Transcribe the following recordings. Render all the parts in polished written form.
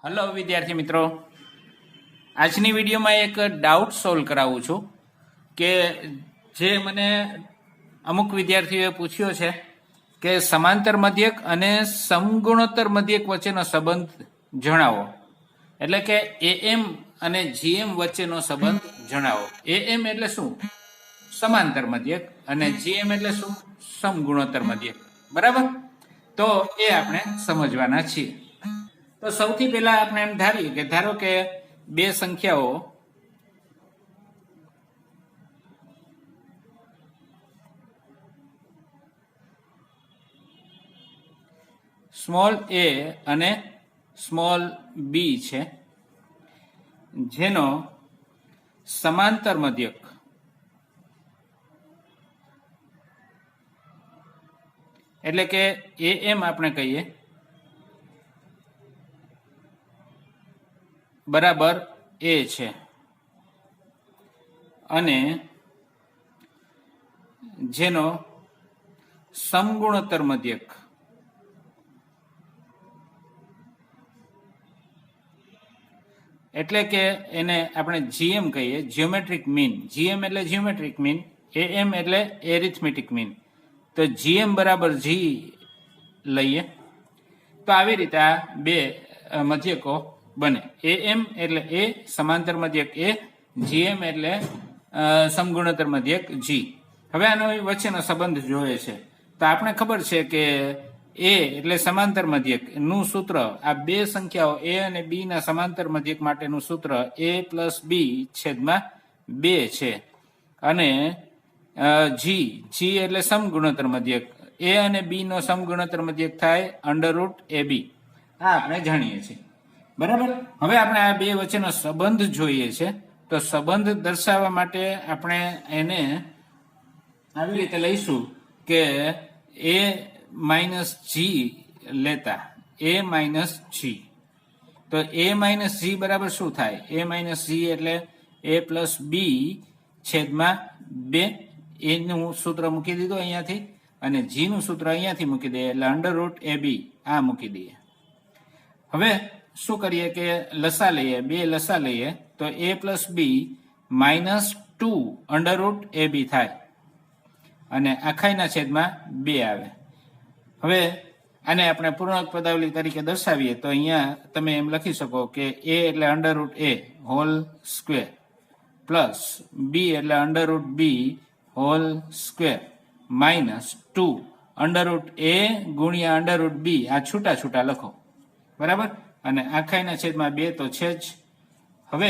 Hello વિદ્યાર્થી મિત્રો, આજની વિડીયોમાં એક ડાઉટ સોલ્વ કરાવું છું કે જે મને અમુક વિદ્યાર્થીઓએ પૂછ્યો છે કે સમાંતર મધ્યક અને સમગુણોત્તર મધ્યક વચ્ચેનો સંબંધ જણાવો. એટલે કે એએમ અને જીએમ વચ્ચેનો સંબંધ જણાવો. એએમ એટલે શું? સમાંતર મધ્યક. અને જીએમ એટલે શું? સમગુણોત્તર મધ્યક. બરાબર? તો એ આપણે સમજવાના છીએ. તો સૌથી પહેલા આપણે એમ ધારીએ કે ધારો કે બે સંખ્યાઓ સ્મોલ એ અને સ્મોલ બી છે, જેનો સમાંતર મધ્યક એટલે કે એએમ આપણે કહીએ બરાબર એ છે, અને જેનો સમગુણોત્તર મધ્યક એટલે કે એને આપણે જીએમ કહીએ, જ્યોમેટ્રિક મીન. જીએમ એટલે જ્યોમેટ્રિક મીન, એએમ એટલે એરિથમેટિક મીન. તો જીએમ બરાબર જી લઈએ તો આવી રીતે આ બે મધ્યકો બને. એએમ એટલે એ સમાંતર મધ્યક એ, જીએમ એટલે સમગુણોત્તર મધ્યક જી. હવે આનો વચ્ચેનો સંબંધ જોઈએ છે તો આપણે ખબર છે કે એ એટલે સમાંતર મધ્યક નું સૂત્ર, આ બે સંખ્યાઓ એ અને બી ના સમાંતર મધ્યક માટેનું સૂત્ર a પ્લસ બી છેદમાં 2 છે. અને જી એટલે સમગુણોત્તર મધ્યક, એ અને બી નો સમગુણોત્તર મધ્યક થાય √ab. આ આપણે જાણીએ છીએ. બરાબર? હવે આપણે આ બે વચ્ચેનો સંબંધ જોઈએ છે. તો સંબંધ દર્શાવવા માટે આપણે એને આવી રીતે લઈશું કે એ માઇનસ જી લેતા, એ માઇનસ જી. તો એ માઇનસ જી બરાબર શું થાય? એ માઇનસ જી એટલે એ પ્લસ બી છેદમાં 2. એનું સૂત્ર મૂકી દીધું અહીંયાથી, અને જી નું સૂત્ર અહીંયાથી મૂકી દઈએ એટલે √ab આ મૂકી દઈએ. હવે શું કરીએ કે લસા લઈએ, બે લસા લઈએ તો a plus B minus 2 √ab થાય, અને આખાઈના છેદમાં 2 આવે. હવે આને આપણે પૂર્ણાંક પદાવલી તરીકે દર્શાવીએ તો અહીંયા તમે એમ લખી શકો કે a એટલે √a whole square plus b એટલે √b whole square minus 2 √a ગુણ્યા √b. આ છૂટા છૂટા લખો. બરાબર? અને આખાઈના છેદમાં 2 તો છે જ. હવે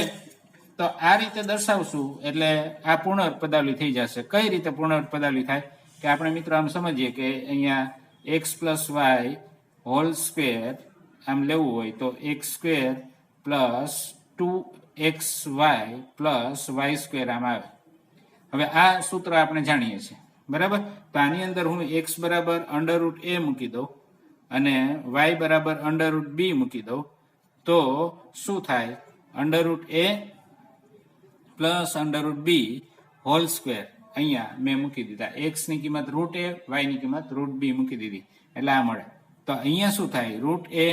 તો આ રીતે દર્શાવશું એટલે આ પૂર્ણાંક પદાવલી થઈ જશે. કઈ રીતે પૂર્ણાંક પદાવલી થાય કે આપણે મિત્રો આમ સમજીએ કે અહીંયા x plus Y whole square આમ લેવું હોય તો x square plus 2xy plus Y square આમ આવે. હવે આ સૂત્ર આપણે જાણીએ છીએ. બરાબર? તો આની અંદર હું x બરાબર √a મૂકી દઉં અને y બરાબર √b મૂકી દઉં તો શું થાય? √a plus √b whole square અહીંયા મેં મૂકી દીધા. x ની કિંમત √a, y ની કિંમત √b મૂકી દીધી એટલે આ મળે. તો અહીંયા શું થાય? √a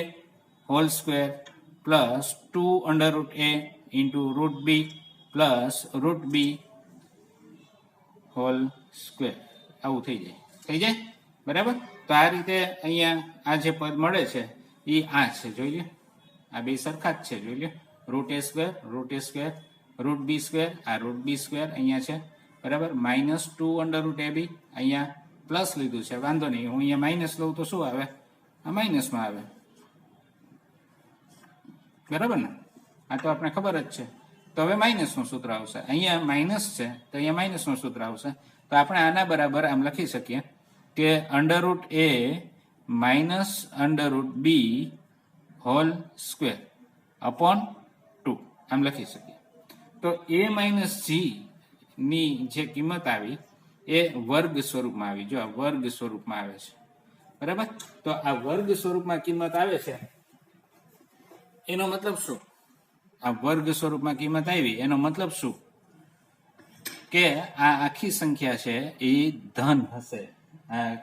whole square plus 2 √a √b plus √b whole square આવું થઈ જાય. થઈ જાય? બરાબર? તો આ રીતે અહીંયા આ જે પદ મળે છે એ આ છે, જોઈ લો. આ બે સરખા જ છે, જોઈ લો. √a સ્ક્વેર √b સ્ક્વેર, આ √b સ્ક્વેર અહીંયા છે. બરાબર? માઇનસ 2 √ab અહીંયા પ્લસ લીધું છે, વાંધો નહીં. હું અહીંયા માઇનસ લઉં તો શું આવે? આ માઇનસમાં આવે. બરાબર ને? આ તો આપણે ખબર જ છે. તો હવે માઇનસ નું સૂત્ર આવશે. અહીંયા માઇનસ છે તો અહીંયા માઇનસ નું સૂત્ર આવશે. તો આપણે આના બરાબર આમ લખી શકીએ કે √a minus √b whole square upon 2 આમ લખી શકીએ. તો a માઇનસ જી ની જે કિંમત આવી એ વર્ગ સ્વરૂપમાં આવી. જો આ વર્ગ સ્વરૂપમાં આવે છે. બરાબર? તો આ વર્ગ સ્વરૂપમાં કિંમત આવે છે એનો મતલબ શું? આ વર્ગ સ્વરૂપમાં કિંમત આવી એનો મતલબ શું? કે આ આખી સંખ્યા છે એ ધન હશે.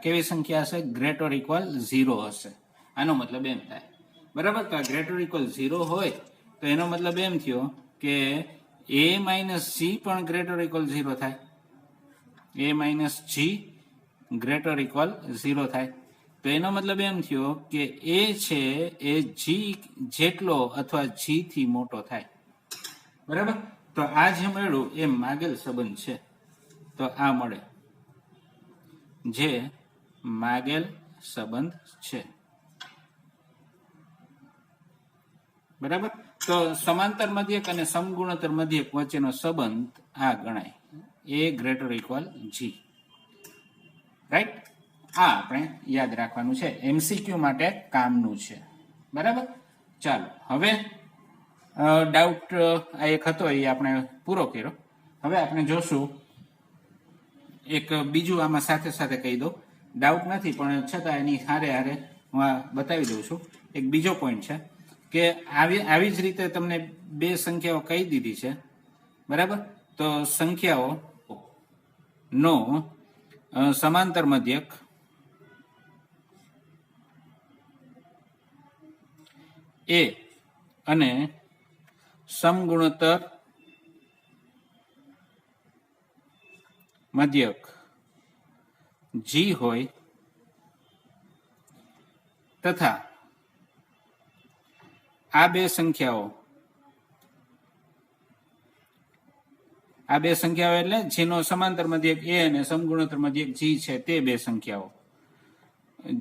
કેવી સંખ્યા હશે? ગ્રેટર ઇક્વલ 0 હશે. આનો મતલબ એમ થાય. બરાબર. તો ગ્રેટર ઇક્વલ 0 હોય તો એનો મતલબ એમ થયો કે a માઇનસ g પણ ગ્રેટર ઇક્વલ 0 થાય. a minus g greater equal 0 થાય. તો એનો મતલબ એમ થયો કે a છે એ g જેટલો અથવા g થી મોટો થાય. બરાબર. તો આ જે મળ્યું એ માગેલ સંબંધ છે. તો આ મળે જે માગેલ સંબંધ છે. બરાબર. તો સમાંતર મધ્યક અને સમગુણોત્તર મધ્યક વચ્ચેનો સંબંધ આ ગણાય, a greater equal g. Right. આ આપણે યાદ રાખવાનું છે, એમસીક્યુ માટે કામનું છે. બરાબર. ચાલો હવે ડાઉટ આ એક હતો એ આપણે પૂરો કર્યો. હવે આપણે જોશું એક બીજું, આમાં સાથે સાથે કહી દઉં, ડાઉટ નથી પણ છતાં એની હારે હારે હું આ બતાવી દઉં છું. એક બીજો પોઈન્ટ છે કે આવી જ રીતે તમને બે સંખ્યાઓ કહી દીધી છે. બરાબર. તો સંખ્યાઓ નો સમાંતર મધ્યક a અને સમગુણોત્તર મધ્યક g હોય તથા આ બે સંખ્યાઓ એટલે જેનો સમાંતર મધ્યક a અને સમગુણોત્તર મધ્યક g છે તે બે સંખ્યાઓ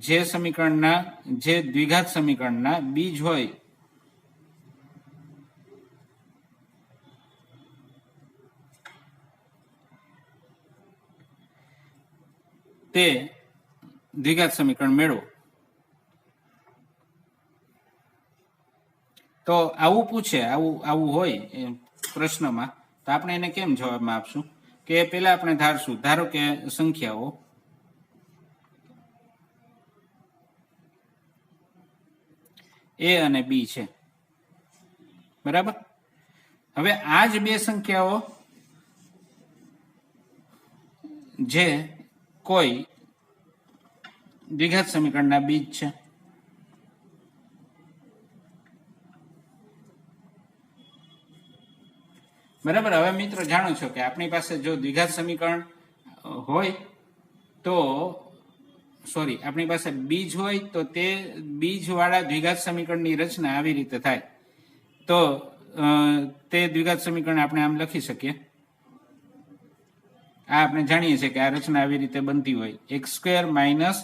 જે સમીકરણના, જે દ્વિઘાત સમીકરણના બીજ હોય તે દ્વિઘાત સમીકરણ મેળવો. તો આવું પૂછે, આવું હોય પ્રશ્નમાં, તો આપણે એને કેમ જવાબમાં આપશું કે પેલા આપણે ધારશું, ધારો કે સંખ્યાઓ a અને b છે. બરાબર. હવે આ જ બે સંખ્યાઓ જે કોઈ દ્વિઘાત સમીકરણના બીજ છે. બરાબર. હવે મિત્રો જાણો છો કે આપણી પાસે જો દ્વિઘાત સમીકરણ હોય તો આપણી પાસે બીજ હોય તો તે બીજવાળા દ્વિઘાત સમીકરણની રચના આવી રીતે થાય. તો તે દ્વિઘાત સમીકરણ આપણે આમ લખી શકીએ. આ આપણે જાણીએ છીએ કે આ રચના આવી રીતે બનતી હોય, x² minus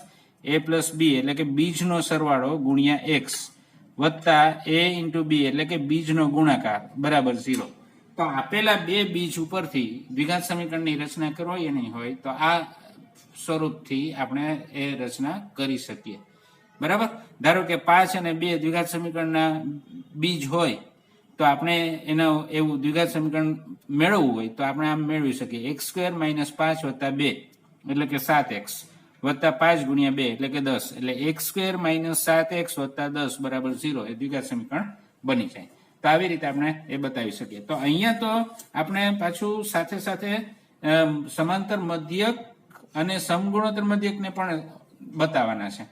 a plus b એટલે કે બીજનો સરવાળો ગુણ્યા x વત્તા a ઇન્ટુ b એટલે કે બીજનો ગુણાકાર બરાબર 0. તો આપેલા બે બીજ ઉપરથી દ્વિઘાત સમીકરણની રચના કરવાની હોય તો આ સ્વરૂપથી આપણે એ રચના કરી શકીએ. બરાબર. ધારો કે 5 અને 2 દ્વિઘાત સમીકરણના બીજ હોય તો આપણે એનો એવું દ્વિઘાત સમીકરણ મેળવવું હોય તો આપણે આમ મેળવી શકીએ, x² માઇનસ 5 વત્તા 2 એટલે કે 7x વત્તા 5 ગુણ્યા 2 એટલે કે 10 એટલે x² માઇનસ 7x વત્તા 10 બરાબર 0 એ દ્વિઘાત સમીકરણ બની જાય. તો આવી રીતે આપણે એ બતાવી શકીએ. તો અહીંયા તો આપણે પાછું સાથે સાથે સમાંતર મધ્યક અને સમગુણોત્તર મધ્યકને પણ બતાવવાના છે.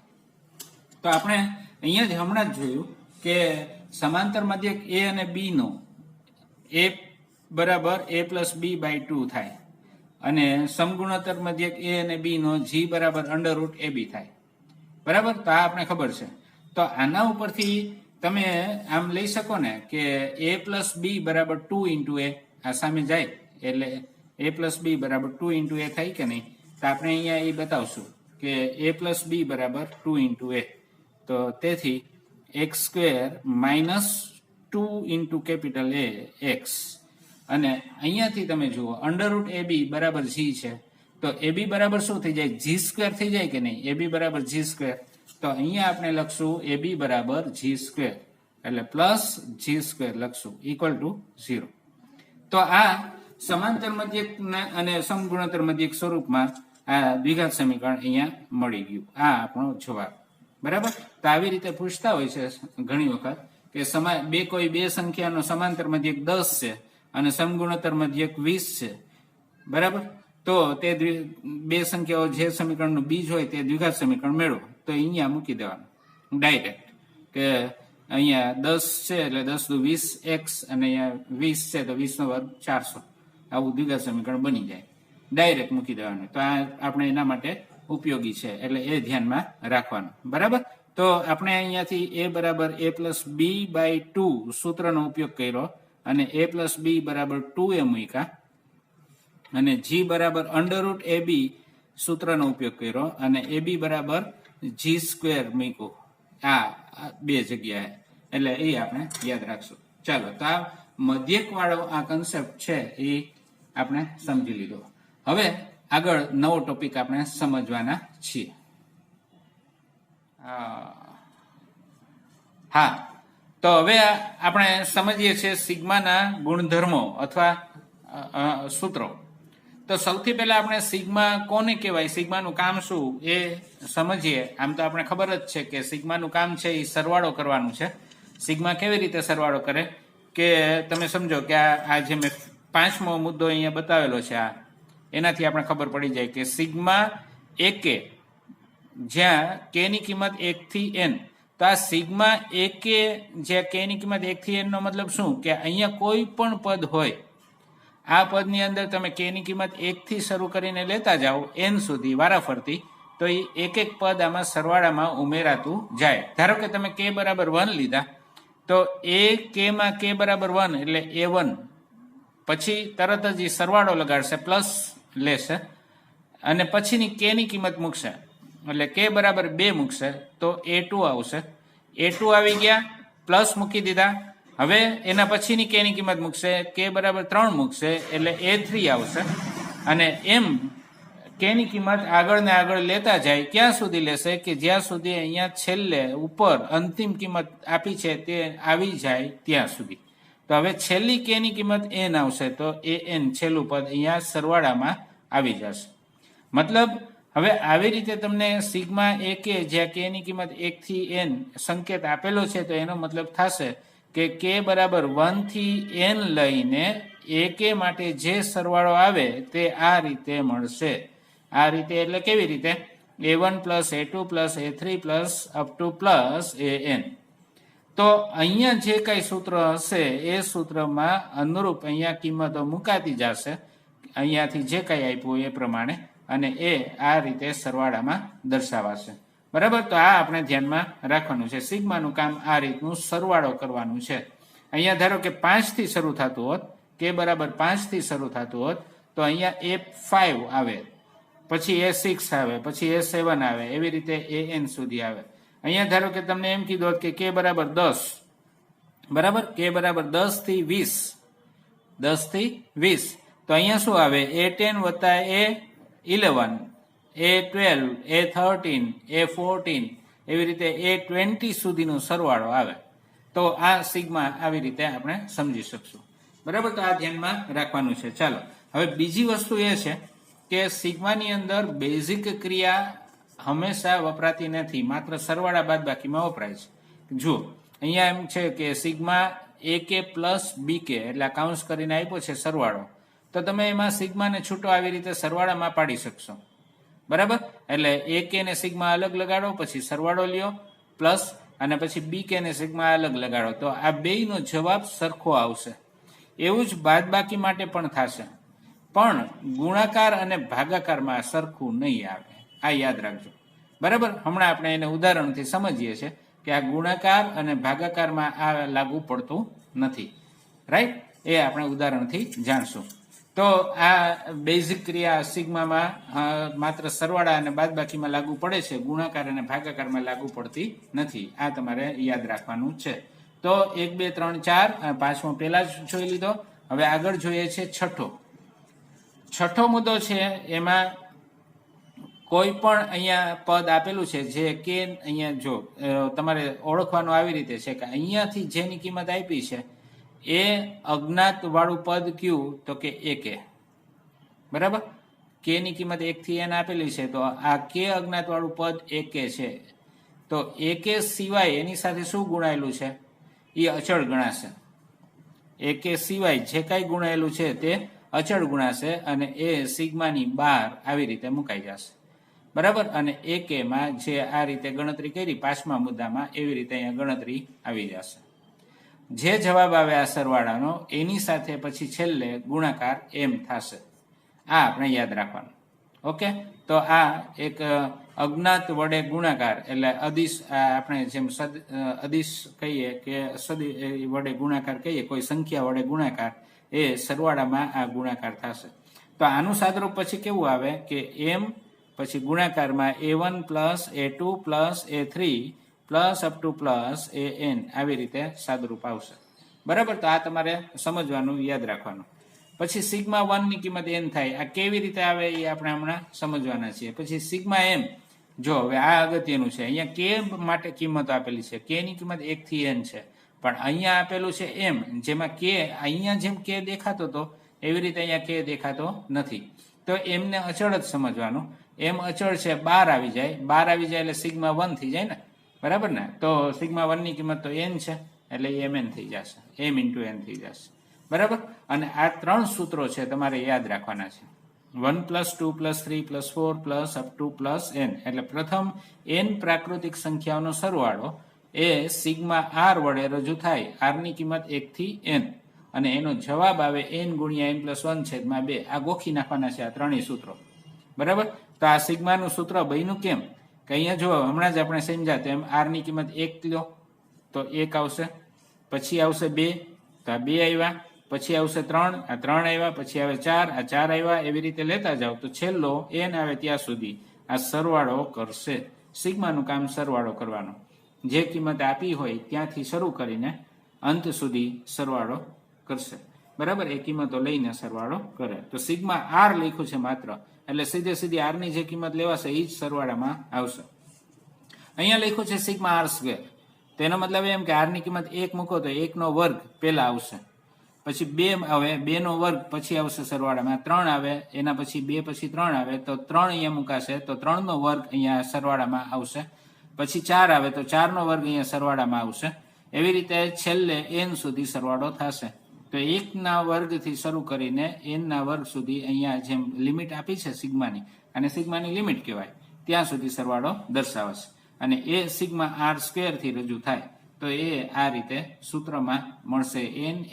તો આપણે અહીંયા જ હમણાં જ જોયું કે સમાંતર મધ્યક a અને b નો a બરાબર a પ્લસ b બાય 2 થાય અને સમગુણોત્તર મધ્યક a અને b નો g બરાબર અંડર રૂટ ab થાય. બરાબર. તો આ આપણે ખબર છે. તો આના ઉપરથી તમે આમ લઈ શકો ને કે a પ્લસ b બરાબર 2 ઇન્ટુ a, આ સામે જાય એટલે a પ્લસ b બરાબર 2 ઇન્ટુ a થાય કે નહીં. તો આપણે અહીંયા એ બતાવશું કે a પ્લસ b બરાબર 2 ઇન્ટુ a. તો તેથી x² minus 2 into capital A x અને અહીંયાથી તમે જુઓ અંડર રૂટ ab બરાબર g છે. તો ab બરાબર શું થઈ જાય, g² થઈ જાય કે નહીં. ab બરાબર g². તો અહીંયા આપણે લખશું ab બરાબર g² એટલે પ્લસ g² લખશું ઇક્વલ ટુ 0. તો આ સમાંતર મધ્યક અને સમગુણોત્તર મધ્યક સ્વરૂપમાં આ દ્વિઘાત સમીકરણ અહીંયા મળી ગયું. આ આપણો જવાબ. બરાબર. તો આવી રીતે પૂછતા હોય છે ઘણી વખત કે કોઈ બે સંખ્યાનો સમાંતર મધ્યક 10 છે અને સમગુણોત્તર મધ્યક 20 છે. બરાબર. તો તે બે સંખ્યાઓ જે સમીકરણનું બીજ હોય તે દ્વિઘાત સમીકરણ મેળવો. તો અહીંયા મૂકી દેવાનું ડાયરેક્ટ કે અહીંયા 10 છે એટલે 10 દુ 20 x અને અહીંયા 20 છે તો 20 નો વર્ગ 400. આવું દ્વિઘાત સમીકરણ બની જાય. ડાયરેક્ટ મૂકી દેવાનું. તો આ આપણે એના માટે ઉપયોગી છે એટલે એ ધ્યાનમાં રાખવાનું. બરાબર. તો આપણે અહીંયાથી a બરાબર a પ્લસ b બાય 2 સૂત્રનો ઉપયોગ કર્યો અને a પ્લસ b બરાબર 2a મૂક્યા અને g બરાબર અંડરરૂટ ab સૂત્રનો ઉપયોગ કર્યો અને ab બરાબર g સ્ક્વેર મૂક્યું આ બે જગ્યાએ. એટલે એ આપણે યાદ રાખશું. ચાલો, તો આ મધ્યક વાળો આ કન્સેપ્ટ છે એ આપણે સમજી લીધો. હવે આગળ નવો ટોપિક આપણે સમજવાના છીએ. હા, તો હવે આપણે સમજીએ છીએ સિગ્માના ગુણધર્મો અથવા સૂત્રો. તો સૌથી પહેલા આપણે સિગ્મા કોને કહેવાય, સિગ્માનું કામ શું એ સમજીએ. આમ તો આપણે ખબર જ છે કે સિગ્માનું કામ છે એ સરવાળો કરવાનું છે. સિગ્મા કેવી રીતે સરવાળો કરે કે તમે સમજો કે આ જે મેં 5મો મુદ્દો અહીંયા બતાવેલો છે આ એનાથી આપણે ખબર પડી જાય કે સિગ્મા એકે જ્યાં કે ની કિંમત 1 થી n. તો આ સિગ્મા એકે જ્યાં કે ની કિંમત 1 થી n નો મતલબ શું કે અહીંયા કોઈ પણ પદ હોય આ પદની અંદર તમે કે ની કિંમત 1 થી શરૂ કરીને લેતા જાઓ n સુધી વારાફરતી તો એ એક એક પદ આમાં સરવાળામાં ઉમેરાતું જાય. ધારો કે તમે k બરાબર 1 લીધા તો એ કે માં k બરાબર 1 એટલે a1 પછી તરત જ એ સરવાળો લગાડશે પ્લસ લેશે અને પછીની k ની કિંમત મૂકશે એટલે k બરાબર 2 મૂકશે તો a2 આવશે. a2 આવી ગયા પ્લસ મૂકી દીધા. હવે એના પછીની k ની કિંમત મૂકશે k બરાબર 3 મૂકશે એટલે a3 આવશે અને એમ k ની કિંમત આગળ ને આગળ લેતા જાય ક્યાં સુધી લેશે કે જ્યાં સુધી અહીંયા છેલ્લે ઉપર અંતિમ કિંમત આપી છે તે આવી જાય ત્યાં સુધી. તો હવે છેલ્લી k ની કિંમત n આવશે તો an છેલ્લું પદ અહીંયા સરવાળામાં આવી જશે. મતલબ હવે આવી રીતે તમને સિગ્મા એકે જ્યાં k ની કિંમત 1 થી n સંકેત આપેલો છે તો એનો મતલબ થશે કે k બરાબર 1 થી n લઈને ak માટે જે સરવાળો આવે તે આ રીતે મળશે. આ રીતે એટલે કેવી રીતે a1 plus a2 plus a3 plus up to plus an. તો અહીંયા જે કઈ સૂત્ર હશે એ સૂત્રમાં અનુરૂપ અહીંયા કિંમતો મુકાતી જશે અહીંયાથી જે કઈ આપ્યું એ પ્રમાણે અને એ આ રીતે સરવાળામાં દર્શાવાશે. બરાબર. તો આ આપણે ધ્યાનમાં રાખવાનું છે. સિગ્માનું કામ આ રીતનું સરવાળો કરવાનું છે. અહીંયા ધારો કે 5 થી શરૂ થતું હોત કે બરાબર 5 થી શરૂ થતું હોત તો અહીંયા a5 આવે પછી a6 આવે પછી a7 આવે એવી રીતે an સુધી આવે. અહીંયા ધારો કે તમને એમ કીધું કે k બરાબર 10 બરાબર k બરાબર 10 થી 20 તો અહીંયા શું આવે a10 વત્તા a11 a12 a13 a14 એવી રીતે a20 સુધીનો સરવાળો આવે. તો આ સિગ્મા આવી રીતે આપણે સમજી શકશું. બરાબર. તો આ ધ્યાનમાં રાખવાનું છે. ચાલો, હવે બીજી વસ્તુ એ છે કે સિગ્માની અંદર બેઝિક ક્રિયા હંમેશા વપરાતી નથી, માત્ર સરવાળા બાદબાકીમાં વપરાય છે. જુઓ અહીંયા એમ છે કે સિગ્મા ak પ્લસ bk એટલે કાઉન્સ કરીને આપ્યો છે સરવાળો. તો તમે એમાં સિગ્માને છૂટો આવી રીતે સરવાળામાં પાડી શકશો. બરાબર. એટલે ak ને સિગ્મા અલગ લગાડો પછી સરવાળો લ્યો પ્લસ અને પછી bk ને સિગ્મા અલગ લગાડો તો આ બેયનો જવાબ સરખો આવશે. એવું જ બાદબાકી માટે પણ થશે પણ ગુણાકાર અને ભાગાકારમાં સરખું નહીં આવે. આ યાદ રાખજો. બરાબર. હમણાં આપણે એને ઉદાહરણથી સમજીએ છીએ કે આ ગુણાકાર અને ભાગાકારમાં આ લાગુ પડતું નથી. રાઈટ. એ આપણે ઉદાહરણથી જાણશું. તો આ બેઝિક ક્રિયા સિગ્મામાં માત્ર સરવાળા અને બાદબાકીમાં લાગુ પડે છે, ગુણાકાર અને ભાગાકારમાં લાગુ પડતી નથી. આ તમારે યાદ રાખવાનું છે. તો 1 2 3 4 પાંચમો પહેલા જ જોઈ લીધો. હવે આગળ જોઈએ છે છઠ્ઠો મુદ્દો છે. એમાં કોઈ પણ અહીંયા પદ આપેલું છે જે કે અહીંયા જો તમારે ઓળખવાનું આવી રીતે છે કે અહીંયાથી જેની કિંમત આપી છે એ અજ્ઞાત વાળું પદ કયું તો કે ak. બરાબર. કે ની કિંમત 1 થી n આપેલી છે તો આ કે અજ્ઞાત વાળું પદ ak છે. તો ak સિવાય એની સાથે શું ગુણાયેલું છે એ અચળ ગણાશે. ak સિવાય જે કઈ ગુણાયેલું છે તે અચળ ગુણાશે અને એ સિગ્માની બહાર આવી રીતે મુકાઈ જશે. બરાબર. અને AK માં જે આ રીતે ગણતરી કરી 5મા મુદ્દામાં એવી રીતે અહીંયા ગણતરી આવી જશે. જે જવાબ આવે આ સરવાળાનો એની સાથે પછી છેલ્લે ગુણાકાર એમ થશે. આ આપણે યાદ રાખવાનું. ઓકે, તો આ એક અજ્ઞાત વડે ગુણાકાર એટલે અદિશ, આપણે જેમ અદિશ કહીએ કે સદી વડે ગુણાકાર કહીએ, કોઈ સંખ્યા વડે ગુણાકાર, એ સરવાળામાં આ ગુણાકાર થશે. તો આનું સાદરૂપ પછી કેવું આવે કે એમ પછી ગુણાકારમાં A1 plus A2 plus A3 plus up to plus AN આવી રીતે સાદરૂપ આવશે. બરાબર. તો આ તમારે સમજવાનું, યાદ રાખવાનું. પછી સિગ્મા 1 ની કિંમત n થાય. આ કેવી રીતે આવે એ આપણે હમણાં સમજવાના છીએ. પછી સિગ્મા m, જો હવે આ અગત્યનું છે, અહીંયા k માટે કિંમત આપેલી છે. k ની કિંમત 1 થી n છે, પણ અહીંયા આપેલું છે m, જેમાં k અહીંયા જેમ k દેખાતો હતો એવી રીતે અહીંયા k દેખાતો નથી. તો એમને અચળ જ સમજવાનું. m અચળ છે, 12 આવી જાય. 12 આવી જાય એટલે સિગ્મા 1 થઈ જાય ને, બરાબર ને. તો સિગ્મા 1 ની કિંમત તો n છે એટલે mn થઈ જશે, m ઇન્ટુ n થઈ જશે. બરાબર. અને આ 3 સૂત્રો છે તમારે યાદ રાખવાના છે. 1 plus 2 plus 3 plus 4 plus up to plus n, એટલે પ્રથમ n પ્રાકૃતિક સંખ્યાઓનો સરવાળો એ સિગ્મા r વડે રજૂ થાય. r ની કિંમત 1 થી n, અને એનો જવાબ આવે n ગુણ્યા n પ્લસ 1 છેદમાં 2. આ ગોખી નાખવાના છે આ ત્રણેય સૂત્રો. બરાબર. તો આ સિગ્માનું સૂત્ર બન્યું કેમ કે અહીંયા જો હમણાં જ આપણે સમજ્યા તેમ r ની કિંમત 1 લો તો 1 આવશે, પછી આવશે 2 તો આ 2 આવ્યા, પછી આવશે 3, આ 3 આવ્યા, પછી આવે 4, આ 4 આવ્યા. એવી રીતે લેતા જાવ તો છેલ્લો n આવે ત્યાં સુધી આ સરવાળો કરશે. સિગ્માનું કામ સરવાળો કરવાનો. જે કિંમત આપી હોય ત્યાંથી શરૂ કરીને અંત સુધી સરવાળો કરશે. બરાબર. એ કિંમતો લઈને સરવાળો કરે. તો સિગ્મા r લખ્યું છે માત્ર, એટલે સીધે સીધી r ની જે કિંમત લેવાશે એ જ સરવાળામાં આવશે. અહીંયા લખ્યું છે સિગ્મા r સ્ક્વેર, તેનો મતલબ એમ કે r ની કિંમત 1 મૂકો તો 1 નો વર્ગ પેલા આવશે, પછી 2 આવે, 2 નો વર્ગ પછી આવશે સરવાળામાં, 3 આવે, એના પછી 2 પછી 3 આવે તો 3 અહીંયા મુકાશે તો 3 નો વર્ગ અહીંયા સરવાળામાં આવશે, પછી 4 આવે તો 4 નો વર્ગ અહીંયા સરવાળામાં આવશે. એવી રીતે છેલ્લે n સુધી સરવાળો થશે. તો 1 ના વર્ગથી શરૂ કરીને n ના વર્ગ સુધી અહીંયા જેમ લિમિટ આપી છે સિગ્માની, અને સિગ્માની લિમિટ કહેવાય, ત્યાં સુધી સરવાળો દર્શાવશે. અને એ સિગ્મા r સ્ક્વેર થી રજૂ થાય. તો એ આ રીતે સૂત્રમાં મળશે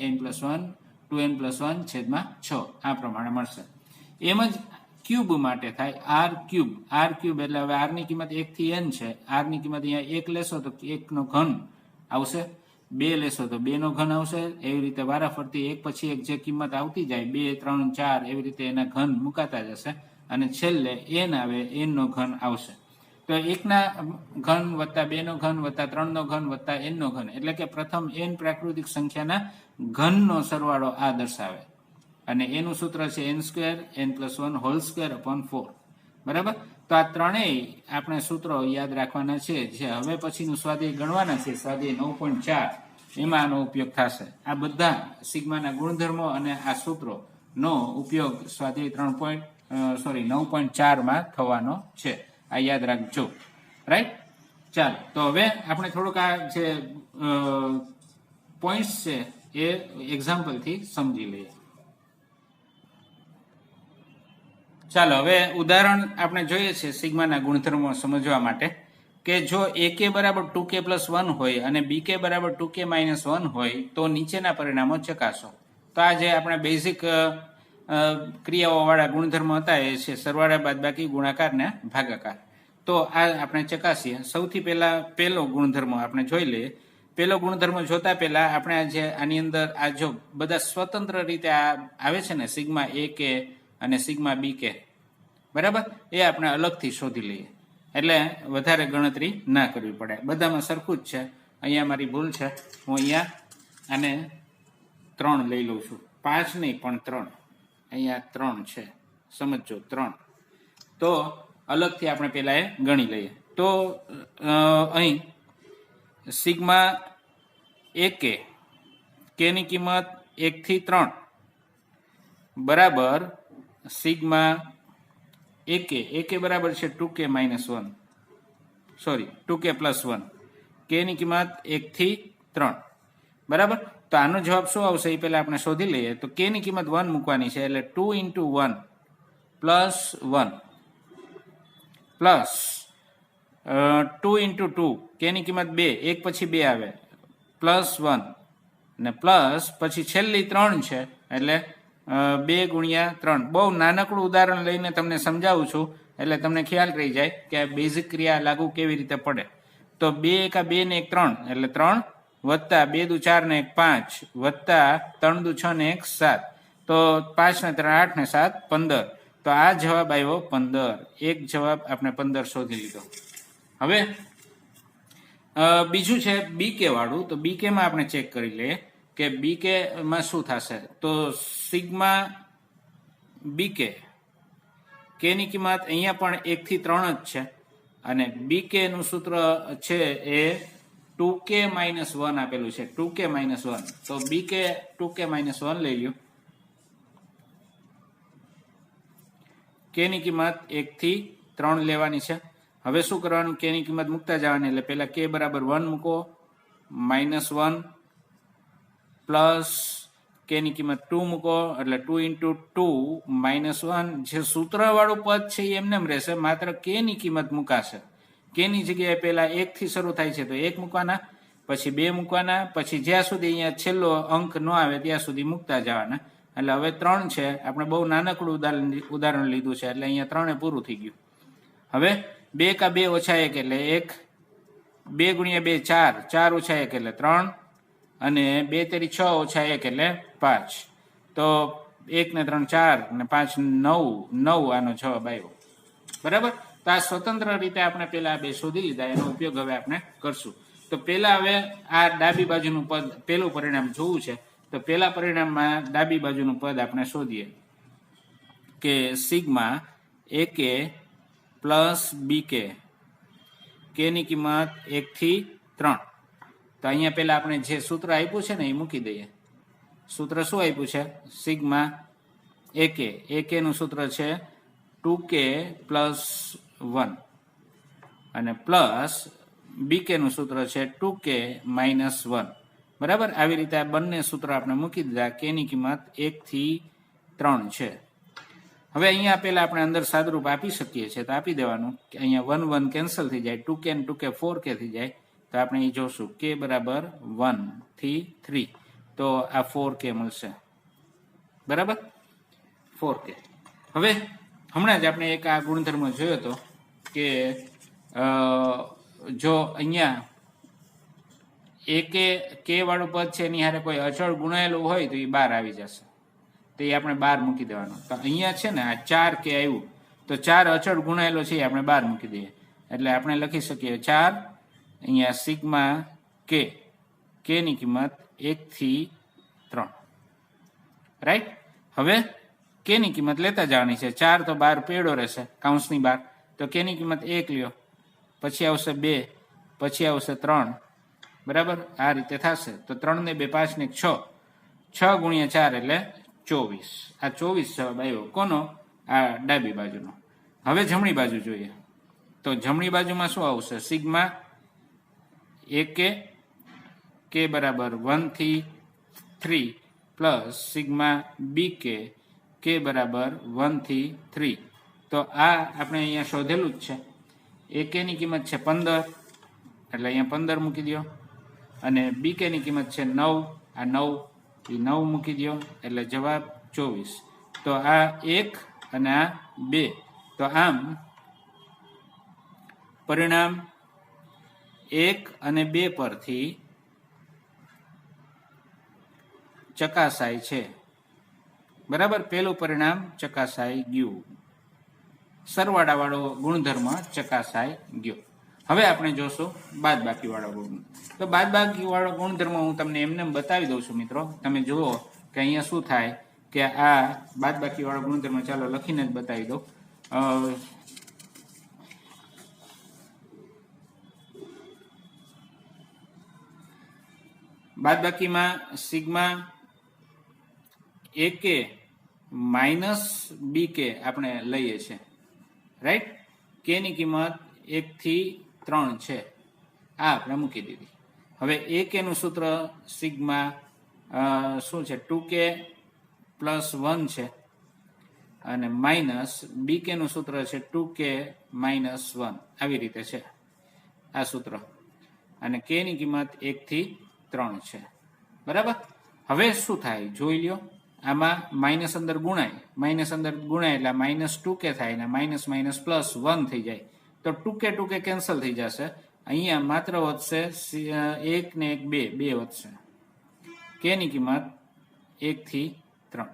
n પ્લસ 1 2n પ્લસ 1 છેદમાં 6 આ પ્રમાણે મળશે. એમ જ ક્યુબ માટે થાય, r ક્યુબ. r ક્યુબ એટલે હવે r ની કિંમત 1 થી n છે. r ની કિંમત અહીંયા 1 લેશો તો 1 નો ઘન આવશે, 2 લેશો તો 2 નો ઘન આવશે. એવી રીતે વારાફરતી એક પછી એક જે કિંમત આવતી જાય 2 3 4 એવી રીતે એના ઘન મુકાતા જશે, અને છેલ્લે n આવે, n નો ઘન આવશે. તો 1 ના ઘન વત્તા 2 નો ઘન વત્તા 3 નો ઘન વત્તા n નો ઘન, એટલે કે પ્રથમ n પ્રાકૃતિક સંખ્યાના ઘનનો સરવાળો આ દર્શાવે. અને એનું સૂત્ર છે n square n plus 1 whole square upon 4. બરાબર. તો આ ત્રણેય આપણે સૂત્રો યાદ રાખવાના છે. જે હવે પછીનું સ્વાધ્યાય ગણવાના છે, સ્વાધ્યાય 9.4, એમાં આનો ઉપયોગ થશે. આ બધા સિગ્માના ગુણધર્મો અને આ સૂત્રોનો ઉપયોગ સ્વાધ્યાય 9.4 માં થવાનો છે. આ યાદ રાખજો. રાઈટ. ચાલો, તો હવે આપણે થોડુંક આ જે પોઈન્ટ્સ છે એ એક્ઝામ્પલ થી સમજી લઈએ. ચાલો, હવે ઉદાહરણ આપણે જોઈએ છે સિગ્માના ગુણધર્મો સમજવા માટે, કે જો ak બરાબર 2k પ્લસ 1 હોય અને bk બરાબર 2k માઇનસ 1 હોય તો નીચેના પરિણામો ચકાસો. તો આ જે આપણે બેઝિક ક્રિયાઓ વાળા ગુણધર્મો હતા એ છે સરવાળા, બાદબાકી, ગુણાકાર ને ભાગાકાર. તો આ આપણે ચકાસીએ. સૌથી પહેલો ગુણધર્મો આપણે જોઈ લઈએ. પહેલો ગુણધર્મ જોતા પહેલા આપણે જે આની અંદર આ જો બધા સ્વતંત્ર રીતે આ આવે છે ને સિગ્મા ak અને સિગ્મા bk, બરાબર, એ આપણે અલગથી શોધી લઈએ, એટલે વધારે ગણતરી ના કરવી પડે. બધામાં સરખું જ છે. અહીંયા મારી ભૂલ છે, હું અહીંયા આને 3 લઈ લઉં છું, 5 નહીં પણ 3. અહીંયા 3 છે, સમજો 3. તો અલગથી આપણે પેલા એ ગણી લઈએ. તો અહીં સિગ્મા ak, k ની કિંમત 1 થી 3 બરાબર સિગ્મા ak બરાબર છે 2k minus 1, sorry 2k plus 1, k ની કિંમત 1 થી 3 બરાબર. તો આનો જવાબ શું આવશે એ પહેલા આપણે શોધી લઈએ. તો k ની કિંમત 1 મૂકવાની છે, એટલે 2 into 1 પ્લસ 1 પ્લસ 2 ઇન્ટુ 2 કેની કિંમત 2, એક પછી 2 આવે પ્લસ 1 ને પ્લસ પછી છેલ્લી 3 છે એટલે 2 ગુણ્યા 3. બહુ નાનકડું ઉદાહરણ લઈને તમને સમજાવું છું એટલે તમને ખ્યાલ રહી જાય કે આ બેઝિક ક્રિયા લાગુ કેવી રીતે પડે. તો 2 એકા 2 ને 1 3 એટલે 3 વત્તા 2 દુ 4 ને 1 5 વત્તા 3 દુ 6 ને 1 7 તો 5 ને 3 8 ને 7 15. તો આ જવાબ આવ્યો 15. એક જવાબ આપણે 15 શોધી લીધો. હવે બીજું છે બીકે વાળું. તો બીકે માં આપણે ચેક કરી લઈએ કે બીકે માં શું થશે. તો સિગ્મા બીકે કે ની કિંમત અહીંયા પણ 1 થી 3 જ છે અને બીકે નું સૂત્ર છે એ 2k - 1 આપેલું છે. 2k - 1 તો બીકે 2k - 1 લઈ લ્યો. કે ની કિંમત 1 થી 3 લેવાની છે. હવે શું કરવાનું, કે ની કિંમત મૂકતા જવાની. એટલે પહેલા k બરાબર 1 મૂકો, -1 પ્લસ કે ની કિંમત 2 મૂકો એટલે 2 ઇન્ટુ 2 -1. જે સૂત્રવાળું પદ છે એ એમને રહેશે, માત્ર કે ની કિંમત મુકાશે. કે ની જગ્યાએ પહેલા 1 થી શરૂ થાય છે તો 1 મૂકવાના, પછી 2 મૂકવાના, પછી જ્યાં સુધી અહીંયા છેલ્લો અંક ન આવે ત્યાં સુધી મૂકતા જવાના. એટલે હવે 3 છે. આપણે બહુ નાનકડું ઉદાહરણ લીધું છે એટલે અહીંયા 3 પૂરું થઈ ગયું. હવે 2 કા 2 ઓછા 1 એટલે 1, 2 ગુણ્યા 2 4, 4 ઓછા 1 એટલે 3 અને 2 તેરી 6 ઓછા 1 એટલે 5. તો 1 ને 3 4 ને 5 9 આનો જવાબ આવ્યો. બરાબર. તો આ સ્વતંત્ર રીતે આપણે પેલા બે શોધી લીધા, એનો ઉપયોગ હવે આપણે કરશું. તો પેલા હવે આ ડાબી બાજુનું પદ પેલું પરિણામ જોવું છે. તો પેલા પરિણામમાં ડાબી બાજુનું પદ આપણે શોધીએ કે સિગ્મા AK પ્લસ બીકે, કે ની કિંમત 1 થી 3. તો અહીંયા પેલા આપણે જે સૂત્ર આપ્યું છે ને એ મૂકી દઈએ. સૂત્ર શું આપ્યું છે, સિગ્મા AK નું સૂત્ર છે 2k પ્લસ 1 અને પ્લસ બીકે નું સૂત્ર છે 2k માઇનસ 1. બરાબર. આવી રીતે આ બંને સૂત્ર આપણે મૂકી દીધા. કે ની કિંમત 1 થી 3 છે. હવે અહીંયા પેલા આપણે અંદર સાદરૂપ આપી શકીએ છીએ તો આપી દેવાનું કે અહીંયા 1 1 કેન્સલ થઈ જાય, 2k ને 2k 4k થઈ જાય. તો આપણે એ જોશું k બરાબર 1 થી 3 તો આ 4k મળશે. બરાબર, 4k. હવે હમણાં જ આપણે એક આ ગુણધર્મ જોયો હતો કે જો અહીંયા કે વાળું પદ છે એની હારે કોઈ અચળ ગુણાયેલું હોય તો એ બહાર આવી જશે. તો એ આપણે બહાર મૂકી દેવાનું. તો અહીંયા છે ને આ 4k આવ્યું તો 4 અચળ ગુણાયેલો છે આપણે બહાર મૂકી દઈએ. એટલે આપણે લખી શકીએ 4 અહીંયા સિગ્મા કે ની કિંમત 1 થી 3. રાઈટ. હવે કે ની કિંમત લેતા જવાની છે. 4 તો બહાર પેડો રહેશે કાઉન્સની બહાર. તો કે ની કિંમત 1 લ્યો, પછી આવશે 2, પછી આવશે 3. બરાબર. આ રીતે થશે. તો 3 ને 2 5 ને 6, 6 ગુણ્યા 4 એટલે 24. આ 24 જવાબ આવ્યો. કોનો? આ ડાબી બાજુનો. હવે જમણી બાજુ જોઈએ. તો જમણી બાજુમાં શું આવશે, સિગ્મા AK કે બરાબર 1 થી 3 પ્લસ સિગ્મા BK કે બરાબર 1 થી 3. તો આ આપણે અહીંયા શોધેલું જ છે. AK ની કિંમત છે 15 એટલે અહીંયા 15 મૂકી દો અને BK ની કિંમત છે 9, આ 9 એ 9 મૂકી દો એટલે જવાબ 24. તો આ 1 અને આ 2. તો આમ પરિણામ 1 અને 2 પરથી ચકાસાય છે. બરાબર. પેલું પરિણામ ચકાસાઈ ગયું. સરવાળા વાળો ગુણધર્મ ચકાસાઈ ગયો. હવે આપણે જોશું બાદબાકી વાળો ગુણધર્મ. તો બાદબાકી વાળો ગુણધર્મ હું તમને એમને બતાવી દઉં છું મિત્રો. તમે જુઓ કે અહીંયા શું થાય કે આ બાદબાકી વાળો ગુણધર્મ ચાલો લખીને જ બતાવી દઉં. બાદબાકીમાં સિગ્મા AK માઇનસ BK આપણે લઈએ છીએ. રાઈટ. કે ની કિંમત 1 થી 3 છે. આ આપણે મૂકી દીધી. હવે AK નું સૂત્ર સિગ્મા શું છે, 2k પ્લસ 1 છે. અને માઇનસ બી કે નું સૂત્ર છે 2k - 1 આવી રીતે છે આ સૂત્ર, અને k ની કિંમત 1 થી 3 છે. બરાબર. હવે શું થાય જોઈ લ્યો, આમાં માઇનસ અંદર ગુણાય એટલે -2k થાય ને માઇનસ માઇનસ પ્લસ 1 થઈ જાય, તો 2k કેન્સલ થઈ જશે. અહીંયા માત્ર વધશે 1 ને 1 2 વધશે. k ની કિંમત 1 થી 3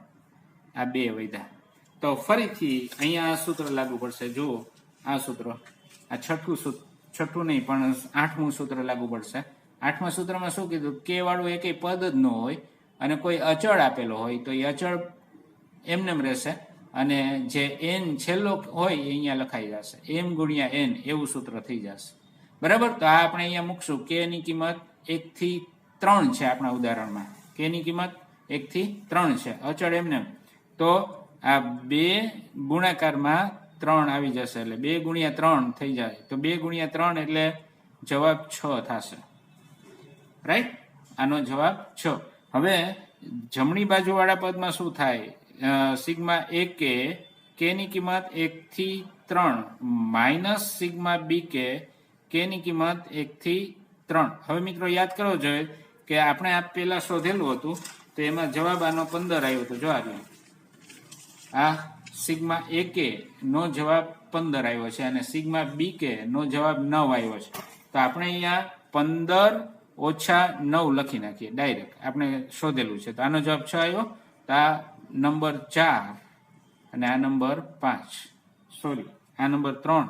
આ 2 વધ્યા. તો ફરીથી અહીંયા આ સૂત્ર લાગુ પડશે. જુઓ આ સૂત્ર, આ છઠ્ઠું નહીં પણ 8મું સૂત્ર લાગુ પડશે. 8મા સૂત્રમાં શું કીધું, k વાળું એકેય પદ જ ન હોય અને કોઈ અચળ આપેલો હોય તો એ અચળ એમનેમ રહેશે, અને જે n છેલ્લો હોય એ અહીંયા લખાઈ જશે, m × n એવું સૂત્ર થઈ જશે. બરાબર. તો આ આપણે અહીંયા મૂકશું. k ની કિંમત 1 થી 3 છે આપણા ઉદાહરણમાં, k ની કિંમત 1 થી 3 છે અચળ એમનેમ. તો આ 2 ગુણાકારમાં 3 આવી જશે એટલે 2 × 3 થઈ જાય. તો 2 × 3 એટલે જવાબ 6 થશે. રાઈટ, આનો જવાબ 6. હવે જમણી બાજુ વાળા પદમાં શું થાય, સિગ્મા ak k ની કિંમત 1 થી 3 માઇનસ સિગ્મા bk k ની કિંમત 1 થી 3. હવે મિત્રો યાદ કરવો જોઈએ કે આપણે આ પેલા શોધેલું હતું તો એમાં જવાબ આનો 15 આવ્યો હતો. જો આ સિગ્મા ak નો જવાબ 15 આવ્યો છે અને સિગ્મા bk નો જવાબ 9 આવ્યો છે. તો આપણે અહીંયા 15 ઓછા 9 લખી નાખીએ ડાયરેક્ટ, આપણે શોધેલું છે. તો આનો જવાબ 6 આવ્યો. તો આ નંબર 4 અને આ નંબર 5, સોરી આ નંબર 3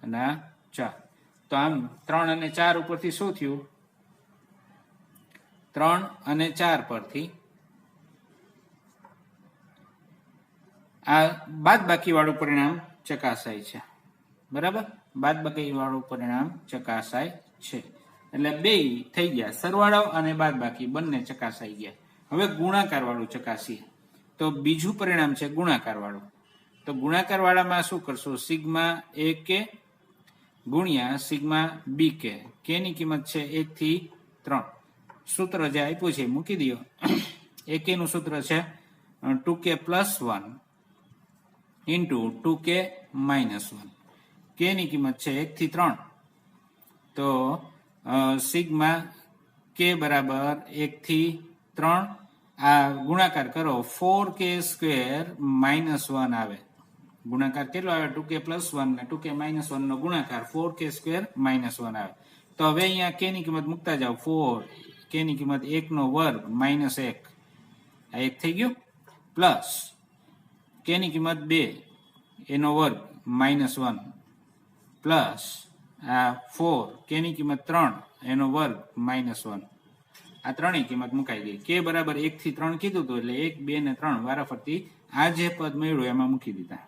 અને આ 4. તો આમ 3 અને 4 ઉપરથી શું થયું, 3 અને 4 પરથી આ બાદબાકી વાળું પરિણામ ચકાસાય છે. બરાબર, બાદબાકી વાળું પરિણામ ચકાસાય છે એટલે બે થઈ ગયા, સરવાળો અને બાદબાકી બંને ચકાસાઈ ગયા. હવે ગુણાકાર વાળું ચકાસીએ તો બીજું પરિણામ છે ગુણાકાર વાળું. તો ગુણાકાર વાળામાં શું કરશું, સિગ્મા ak ગુણ્યા સિગ્મા bk, k ની કિંમત છે 1 થી 3. સૂત્ર જે આપ્યું છે મૂકી દો. ak નું સૂત્ર છે 2k + 1 ઇન્ટુ 2k - 1, k ની કિંમત છે 1 થી 3. તો સિગ્મા k બરાબર 1 થી 3, આ ગુણાકાર કરો 4k² - 1 આવે. ગુણાકાર કેટલો આવે, 2k + 1 ને 2k - 1 નો ગુણાકાર 4k² - 1 આવે. તો હવે અહીંયા k ની કિંમત મૂકતા જાઓ, 4, k ની કિંમત 1 નો વર્ગ - 1, આ 1 થઈ ગયું, પ્લસ k ની કિંમત 2 એનો વર્ગ -1, પ્લસ આ 4 k ની કિંમત 3 એનો વર્ગ -1. આ ત્રણેય કિંમત મુકાઈ ગઈ. k બરાબર 1 થી 3 કીધું હતું એટલે 1, 2 ને 3 વારાફરતી આ જે પદ મળ્યું એમાં મૂકી દીધા.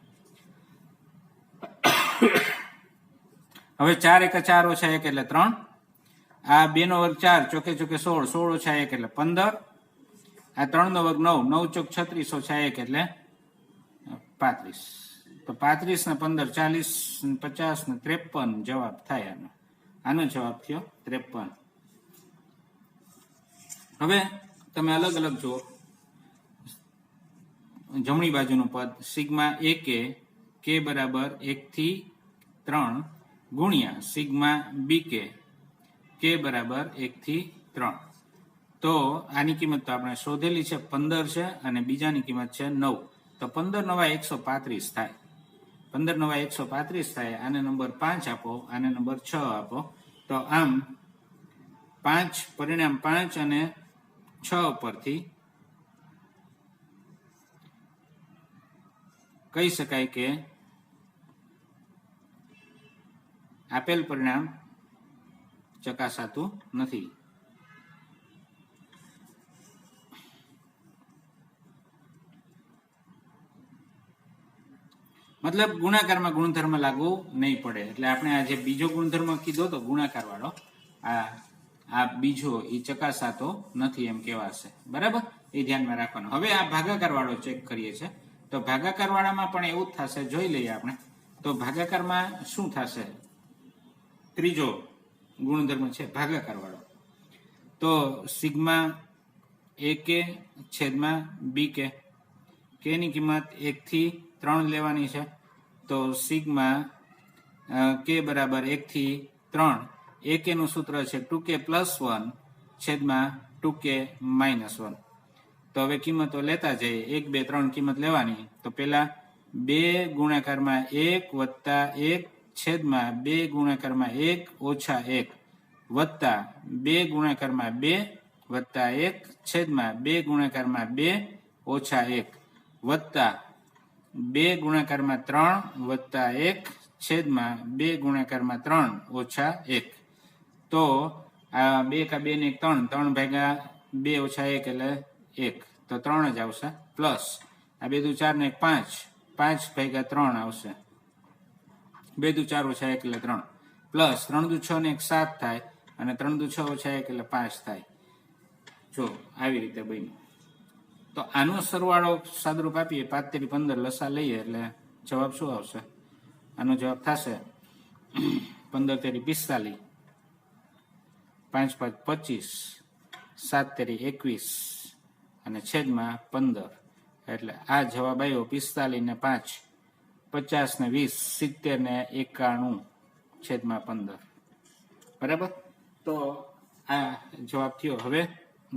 હવે 4 × 4 - 1 એટલે 3. આ 2 નો વર્ગ 4, ચોકે ચોકે 16, 16 - 1 એટલે 15. આ 3 નો વર્ગ 9, 9 ચોક 36, - 1 એટલે 35. તો 35 ને 15 40 ને 50 ને 53 જવાબ થાય આનો. આનો જવાબ થયો 53. હવે તમે અલગ અલગ જુઓ, જમણી બાજુનું પદ સિગ્મા ak k બરાબર 1 થી 3 ગુણ્યા સિગ્મા bk k બરાબર 1 થી 3. તો આની કિંમત તો આપણે શોધેલી છે 15 છે અને બીજાની કિંમત છે 9. તો 15 × 9 = 135 થાય. 15 × 9 = 135 થાય. આને નંબર 5 આપો, આને નંબર 6 આપો. તો આમ 5 પરિણામ 5 અને 6 પરથી કહી શકાય કે આપેલ પરિણામ ચકાસાતું નથી. મતલબ ગુણાકારમાં ગુણધર્મ લાગુ નહીં પડે. એટલે આપણે આ જે બીજો ગુણધર્મ કીધો તો ગુણાકાર વાળો, આ બીજો એ ચકાસાતો નથી એમ કહેવાશે. બરાબર, એ ધ્યાનમાં રાખવાનું. હવે આ ભાગાકાર વાળો ચેક કરીએ છીએ. તો ભાગાકાર વાળામાં પણ એવું જ થશે, જોઈ લઈએ આપણે. તો ભાગાકારમાં શું થશે, ત્રીજો ગુણધર્મ છે ભાગાકાર વાળો. તો સિગ્મા ak / bk, કે ની કિંમત 1 થી 3 લેવાની છે. તો સિગ્મા કે બરાબર 1 થી 3. ak નું સૂત્ર છે 2k + 1 છેદમાં 2k - 1. તો હવે કિંમતો લેતા જઈએ. 1 2 3 કિંમત લેવાની. તો પેલા 2 ગુણાકારમાં 1 વત્તા 1 છેદમાં 2 ગુણાકારમાં 1 ઓછા 1 વત્તા 2 ગુણાકારમાં 2 વત્તા 1 છેદમાં 2 ગુણાકારમાં 2 ઓછા 1 વત્તા 2 ગુણાકારમાં 3 વત્તા 1 છેદમાં 2 ગુણાકારમાં 3 ઓછા 1. તો આ 2 કા 2 ને 3 3 ભાગ્યા 2 ઓછા 1 એટલે 1. તો 3 જ આવશે. પ્લસ આ 2 દુ 4 ને 5 5 ભાગ્યા 3 આવશે. 2 દુ 4 ઓછા 1 એટલે 3. પ્લસ 3 દુ 6 ને 1 7 થાય અને 3 દુ 6 ઓછા 1 એટલે 5 થાય. જો આવી રીતે બન્યું. તો આનો સરવાળો સાદરૂપ આપીએ 5 તેરી 15 લસા લઈએ એટલે જવાબ શું આવશે? આનો જવાબ થશે 15 તેરી 45, 5 5 25, 7 તેરી 21 અને છેદમાં 15. એટલે આ જવાબ આવ્યો 45 ને 5 50 ને 20 70 ને 91 છેદમાં 15. બરાબર. તો આ જવાબ થયો. હવે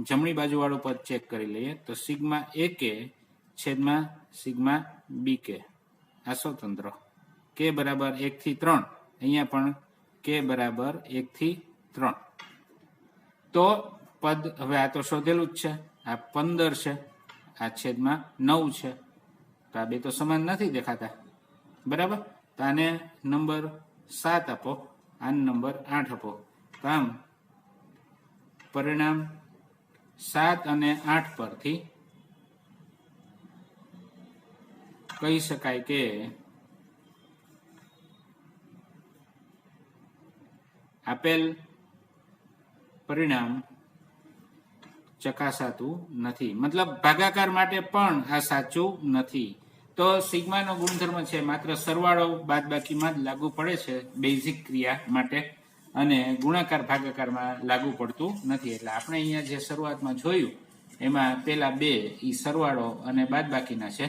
જમણી બાજુ વાળું પદ ચેક કરી લઈએ. તો સિગ્મા ak છેદમાં સિગ્મા bk આ સ્વતંત્ર. કે બરાબર 1 થી 3. અહીંયા પણ કે બરાબર 1 થી 3. તો પદ હવે આ તો શોધેલું જ છે. આ 15 છે, આ છેદમાં 9 છે. તો આ બે તો સમાન નથી દેખાતા. બરાબર. તો આને નંબર 7 આપો, આને નંબર 8 આપો. તો આમ પરિણામ 7 અને 8 પરથી કહી શકાય કે આપેલ પરિણામ ચકાસાતું નથી. મતલબ ભાગાકાર માટે પણ આ સાચું નથી. તો સિગ્માનો ગુણધર્મ છે માત્ર સરવાળો બાદબાકીમાં જ લાગુ પડે છે બેઝિક ક્રિયા માટે, અને ગુણાકાર ભાગાકારમાં લાગુ પડતું નથી. એટલે આપણે અહીંયા જે શરૂઆતમાં જોયું એમાં પેલા બે ઈ સરવાળો અને બાદબાકીના છે,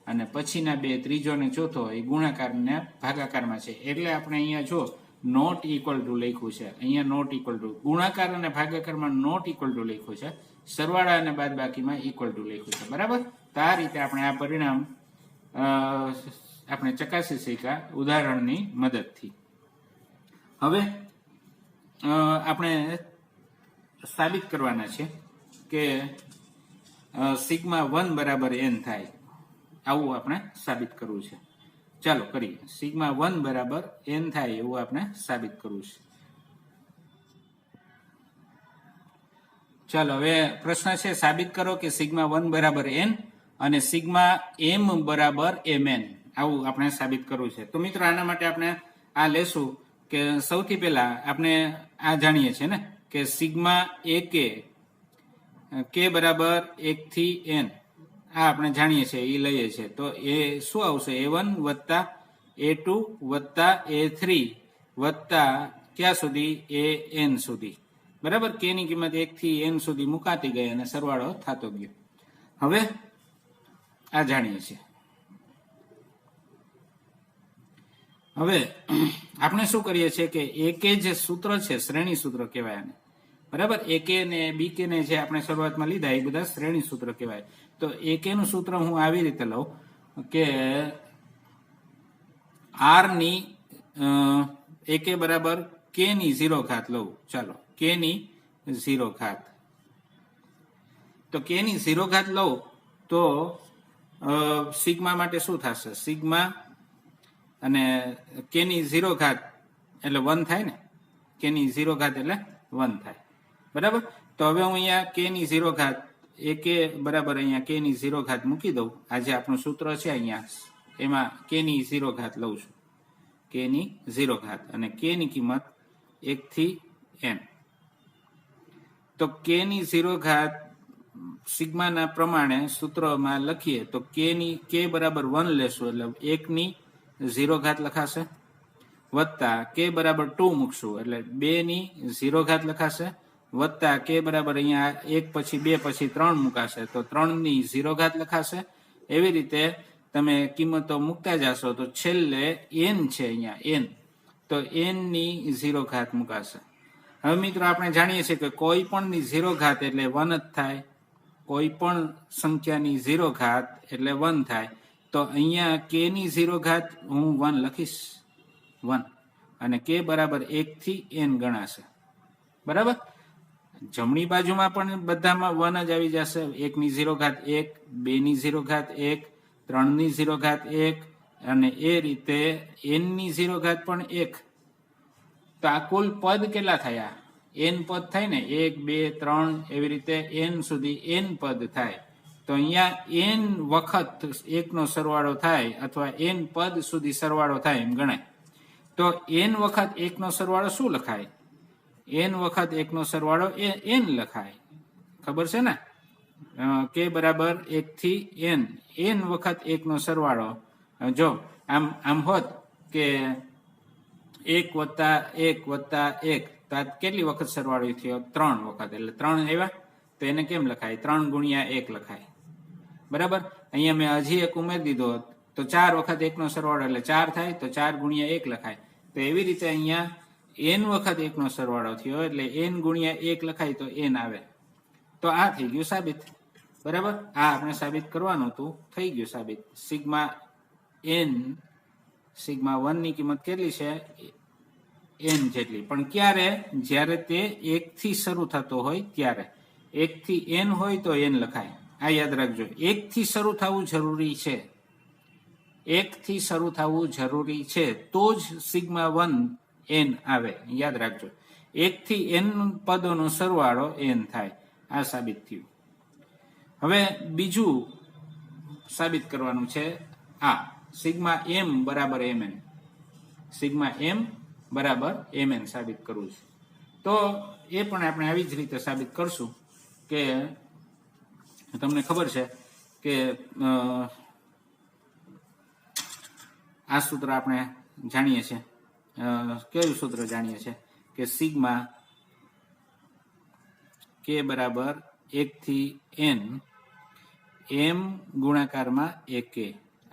અને પછીના બે ત્રીજો ને ચોથો એ ગુણાકાર ને ભાગાકારમાં છે. એટલે આપણે અહીંયા જો નોટ ઇક્વલ ટુ લખ્યું છે, અહીંયા નોટ ઇક્વલ ટુ, ગુણાકાર અને ભાગાકારમાં નોટ ઇક્વલ ટુ લખ્યું છે, સરવાળા અને બાદબાકીમાં ઇક્વલ ટુ લખ્યું છે. બરાબર. તો આ રીતે આપણે આ પરિણામ આપણે ચકાસી શક્યા ઉદાહરણની મદદથી. હવે આપણે સાબિત કરવાના છે કે સિગ્મા 1 બરાબર n થાય. આવું આપણે સાબિત કરવું છે. ચાલો કરીએ. સિગ્મા 1 બરાબર n થાય એવું આપણે સાબિત કરવું છે. ચાલો હવે પ્રશ્ન છે, સાબિત કરો કે સિગ્મા 1 બરાબર n અને સિગ્મા m બરાબર mn. આવું આપણે સાબિત કરવું છે. તો મિત્રો આના માટે આપણે આ લેશું કે સૌથી પહેલા આપણે આ જાણીએ છીએ ને કે સિગ્મા ak કે બરાબર 1 થી n આ આપણે જાણીએ છીએ, એ લઈએ છીએ. તો એ શું આવશે? a1 વત્તા a2 વત્તા a3 વત્તા ક્યાં સુધી? an સુધી. બરાબર. કે ની કિંમત 1 થી n સુધી મુકાતી ગઈ અને સરવાળો થતો ગયો. હવે આ જાણીએ છીએ. હવે આપણે શું કરીએ છીએ કે AK જે સૂત્ર છે શ્રેણી સૂત્ર કહેવાય આને. બરાબર. AK ને BK ને જે આપણે શરૂઆતમાં લીધા એ બધા શ્રેણી સૂત્ર કહેવાય. તો AK નું સૂત્ર હું આવી રીતે લઉં કે R ની AK બરાબર K ની 0 ઘાત લઉં. ચાલો K ની 0 ઘાત. તો K ની 0 ઘાત લઉં તો સિગ્મા માટે શું થશે? સિગ્મા અને K ની 0 ઘાત એટલે 1 થાય ને. K ની 0 ઘાત એટલે 1 થાય. બરાબર. તો હવે હું અહીંયા K ની 0 ઘાત AK બરાબર અહીંયા K ની 0 ઘાત મૂકી દઉં. આ જે આપણું સૂત્ર છે અહીંયા એમાં K ની 0 ઘાત લઉં છું. K ની 0 ઘાત અને K ની કિંમત 1 થી n. તો K ની 0 ઘાત સિગ્માના પ્રમાણે સૂત્રમાં લખીએ તો K બરાબર 1 લેશું એટલે 1 ની 0 ઘાત લખાશે, વત્તા K બરાબર 2 મૂકશું એટલે 2 ની 0 ઘાત લખાશે, વત્તા K બરાબર અહીંયા 1 પછી 2 પછી 3 મુકાશે તો 3 ની 0 ઘાત લખાશે, એવી રીતે તમે કિંમતો મૂકતા જશો તો છેલ્લે n છે અહીંયા n, તો n ની 0 ઘાત મુકાશે. હવે મિત્રો આપણે જાણીએ છીએ કે કોઈ પણ ની 0 ઘાત એટલે 1 જ થાય, કોઈ પણ સંખ્યાની 0 ઘાત એટલે 1 થાય. તો અહીંયા k ની 0 ઘાત હું 1 લખીશ, 1, અને k બરાબર 1 થી n ગણાશે. બરાબર, જમણી બાજુમાં પણ બધામાં 1 જ આવી જશે. 1 ની 0 ઘાત 1, 2 ની 0 ઘાત 1, 3 ની 0 ઘાત 1, અને એ રીતે n ની 0 ઘાત પણ 1. તો આ કુલ પદ કેટલા થયા? n પદ થાય ને, 1, 2, 3 એવી રીતે n સુધી n પદ થાય. તો અહીંયા n વખત 1 નો સરવાળો થાય અથવા n પદ સુધી સરવાળો થાય એમ ગણાય. તો n વખત 1 નો સરવાળો શું લખાય? n વખત 1 નો સરવાળો n લખાય. ખબર છે ને? k બરાબર 1 થી n, n વખત 1 નો સરવાળો. જો આમ હોત કે 1 વત્તા 1 વત્તા 1, તો આ કેટલી વખત સરવાળો થયો? 3 વખત, એટલે 3 આવ્યા. તો એને કેમ લખાય? 3 ગુણ્યા 1 લખાય. બરાબર, અહીંયા મેં હજી એક ઉમેરી દીધો તો 4 વખત 1 નો સરવાળો એટલે 4 થાય, તો 4 ગુણ્યા 1 લખાય. તો એવી રીતે અહીંયા n વખત 1 નો સરવાળો થયો એટલે n ગુણ્યા 1 લખાય તો n આવે. તો આ થઈ ગયું સાબિત. બરાબર, આ આપણે સાબિત કરવાનું હતું, થઈ ગયું સાબિત. સિગ્મા 1 ની કિંમત કેટલી છે? n જેટલી. પણ ક્યારે? જ્યારે તે 1 થી શરૂ થતો હોય ત્યારે. 1 થી n હોય તો n લખાય. આ યાદ રાખજો, 1 થી શરૂ થવું જરૂરી છે. 1 થી શરૂ થવું જરૂરી છે તો જ સિગ્મા 1 n આવે. યાદ રાખજો, 1 થી n પદોનો સરવાળો n થાય. આ સાબિત થયું. હવે બીજું સાબિત કરવાનું છે. આ સિગ્મા m બરાબર mn, સિગ્મા m બરાબર mn સાબિત કરવું છે. તો એ પણ આપણે આવી જ રીતે સાબિત કરશું કે તમને ખબર છે કે આ સૂત્ર આપણે જાણીએ છીએ. કયું સૂત્ર જાણીએ છીએ? કે સિગ્મા k બરાબર 1 થી n m ગુણાકારમાં 1k,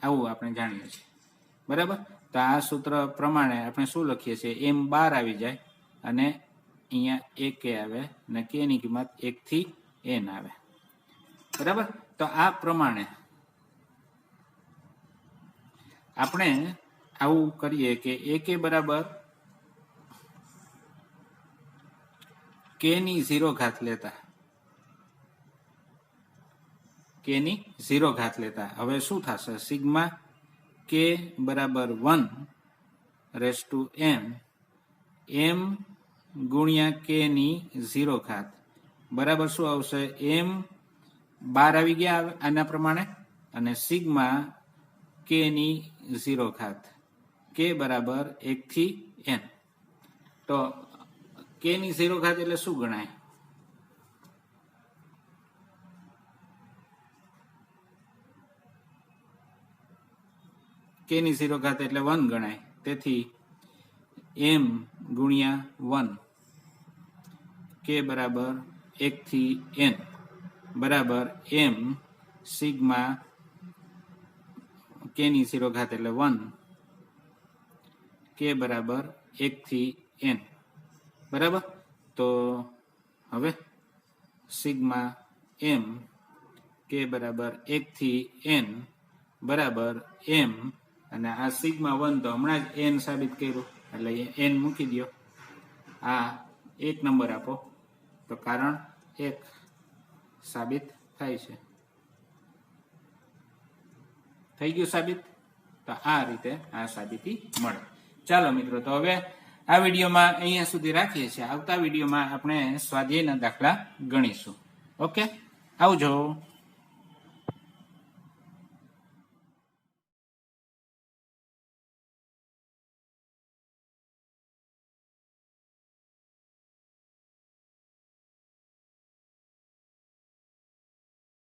આવું આપણે જાણીએ છીએ. બરાબર, તો આ સૂત્ર પ્રમાણે આપણે શું લખીએ છીએ? m બહાર આવી જાય અને અહીંયા 1k આવે અને k ની કિંમત 1 થી n આવે. બરાબર, તો આ પ્રમાણે આપણે આવું કરીએ કે ak બરાબર k ની 0 ઘાત લેતા, k ની 0 ઘાત લેતા હવે શું થશે? સિગ્મા k બરાબર 1 રેસ ટુ m ગુણ્યા k ની 0 ઘાત બરાબર શું આવશે? m 12 આવી ગયા આના પ્રમાણે, અને સિગ્મા k ની 0 ઘાત, k બરાબર 1 થી n. તો k ની 0 ઘાત એટલે શું ગણાય? k ની 0 ઘાત એટલે 1 ગણાય. તેથી m ગુણ્યા 1, k બરાબર 1 થી n બરાબર m સિગ્મા k ની 0 ઘાત એટલે 1, k બરાબર 1 થી n. બરાબર, તો હવે સિગ્મા m k બરાબર 1 થી n બરાબર m, અને આ સિગ્મા 1 તો હમણાં જ n સાબિત કર્યું એટલે n મૂકી દો. આ 1 નંબર આપો તો કારણ 1 સાબિત થાય છે. થઈ ગયું સાબિત. તો આ રીતે આ સાબિતી મળે. ચાલો મિત્રો, તો હવે આ વિડીયોમાં અહીંયા સુધી રાખીએ છીએ. આવતા વિડીયોમાં આપણે સ્વાધ્યાયના દાખલા ગણીશું. ઓકે, આવજો.